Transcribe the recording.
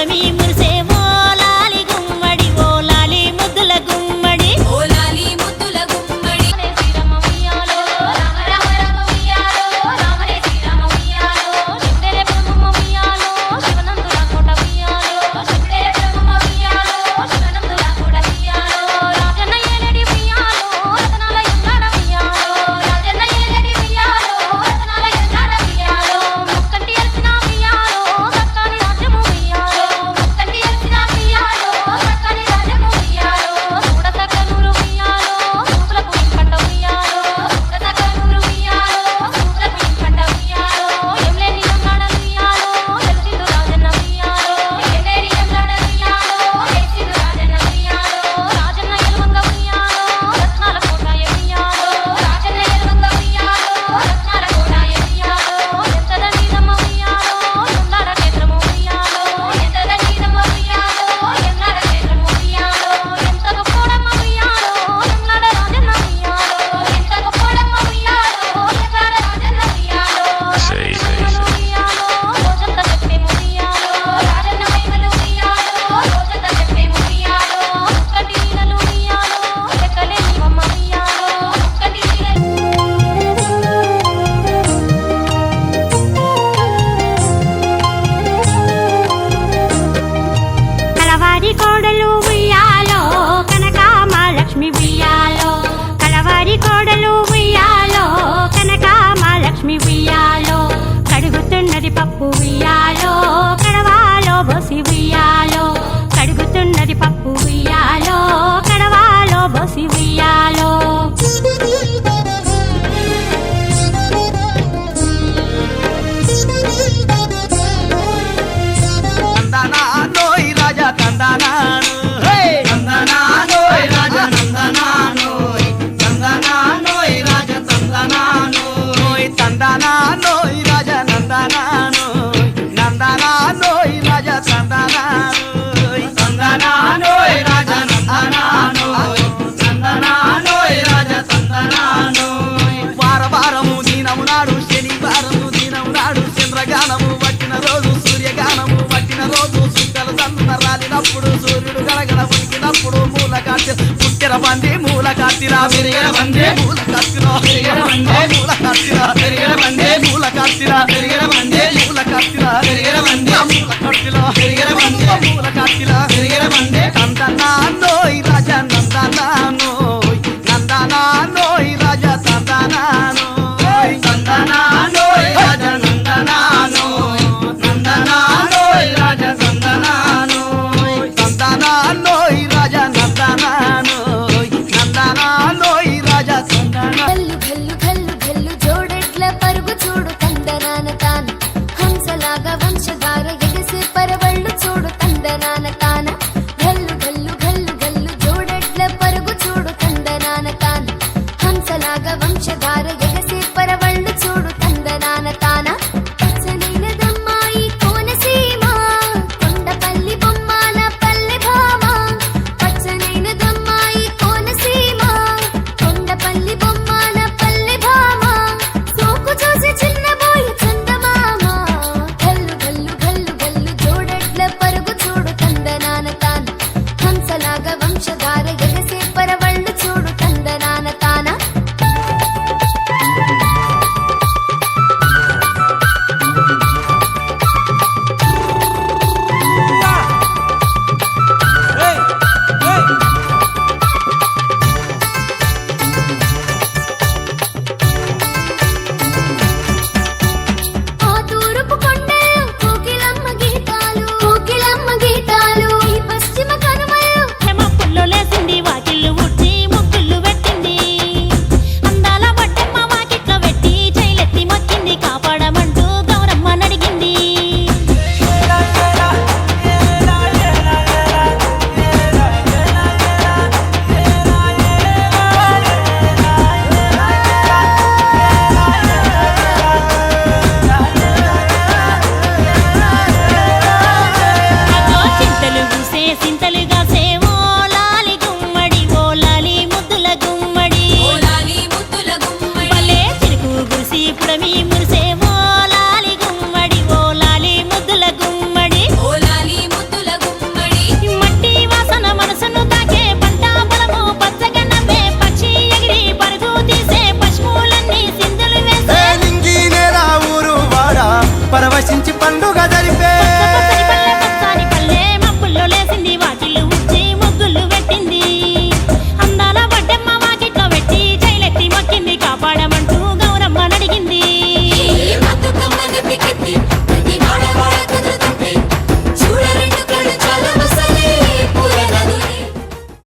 పురమి మురిసే ఓ లాలి గుమ్మడి ఓ లాలి ముద్దుల గుమ్మడి ఓ లాలి ముద్దుల గుమ్మడి శ్రీరామ ఉయ్యాలో రామ రామ రామ ఉయ్యాలో రామనే శ్రీరామ ఉయ్యాలో శివుడే బ్రహ్మ ఉయ్యాలో శివనందుల కోట ఉయ్యాలో శివుడే బ్రహ్మ ఉయ్యాలో శివనందుల కోట ఉయ్యాలో రాజన్న ఏలడి ఉయ్యాలో రతనాల ఎంగాడ ఉయ్యాలో రాజన్న ఏలడి ఉయ్యాలో రతనాల ఎంగాడ ఉయ్యాలో ముక్కంటి ఎల్సిన ఉయ్యాలో సక్కని రాజ్యము ఉయ్యాలో ముక్కంటి ఎల్సిన ఉయ్యాలో సక్కని రాజ్యము ఉయ్యాలో చూడసక్కనూరు ఉయ్యాలో చూపులకు ఇంకంట ఉయ్యాలో చూడసక్కనూరు ఉయ్యాలో చూపులకు ఇంకంట ఉయ్యాలో ఎంలేని ఎంగాడ ఉయ్యాలో తెలిసిందు రాజన్న ఉయ్యాలో ఎంలేని ఎంగాడ ఉయ్యాలో తెలిసిందు రాజన్న ఉయ్యాలో రాజన్న ఎలువంగ ఉయ్యాలో రత్నాల కోట ఉయ్యాలో రాజన్న ఎలువంగ ఉయ్యాలో రత్నాల కోట ఉయ్యాలో ఎంతద నీదమ్మ ఉయ్యాలో ఎందాడ క్షేత్రము ఉయ్యాలో ఎంతద నీదమ్మ ఉయ్యాలో ఎందాడ క్షేత్రము ఉయ్యాలో ఎంత గొప్పోడమ్మ ఉయ్యాలో ఎందాడ రాజన్న ఉయ్యాలో ఎంత గొప్పోడమ్మ ఉయ్యాలో ఎందాడ రాజన్న ఉయ్యాలో ఉయ్యాలో రోజంతా చెప్పేము ఉయ్యాలో రాజన్న మహిమలు ఉయ్యాలో రోజంతా చెప్పేము ఉయ్యాలో ముక్కటి నీళ్ళలు ఉయ్యాలో లెక్కలేని అమ్మ ఉయ్యాలో ముక్కటి నీళ్ళలు కలవారి కోడలు ఉయ్యాలో కనకామహాలక్ష్మి ఉయ్యాలో కలవారి కోడలు ఉయ్యాలో కనకామహాలక్ష్మి ఉయ్యాలో కడుగుతున్నది పప్పు ఉయ్యాలో కడవాలో బోసి ఉయ్యాలో కడుగుతున్నది పప్పు ఉయ్యాలో కడవాలో బోసి ఉయ్యాలో తందనానోయ్ రాజా తందనానోయ్ తందనానోయ్ రాజా తందనానోయ్ తందనానోయ్ రాజా తందనానోయ్ తందనానోయ్ రాజా నందనానోయ్ నందనానోయ్ రాజా తందనానోయ్ తందనానోయ్ రాజా నందనానోయ్ నందనానోయ్ రాజా తందనానోయ్ వారవారము దినము నాడు శనివారము దినము నాడు చంద్రగానము పట్టిన రోజు సూర్యగానము పట్టిన రోజు సుక్కలు సన్న రాలినప్పుడు సూర్యుడు గడగడ ఉనికినప్పుడు మూల కాటి పుట్టిన బండి మూల కాటిరా పెరిగిన బండి మూల కాటిరా పెరిగిన బండి మూల కాటిరా పెరిగిన బండి మూల కాటిరా పెరిగిన బండి మూల కాటిరా పెరిగిన బండి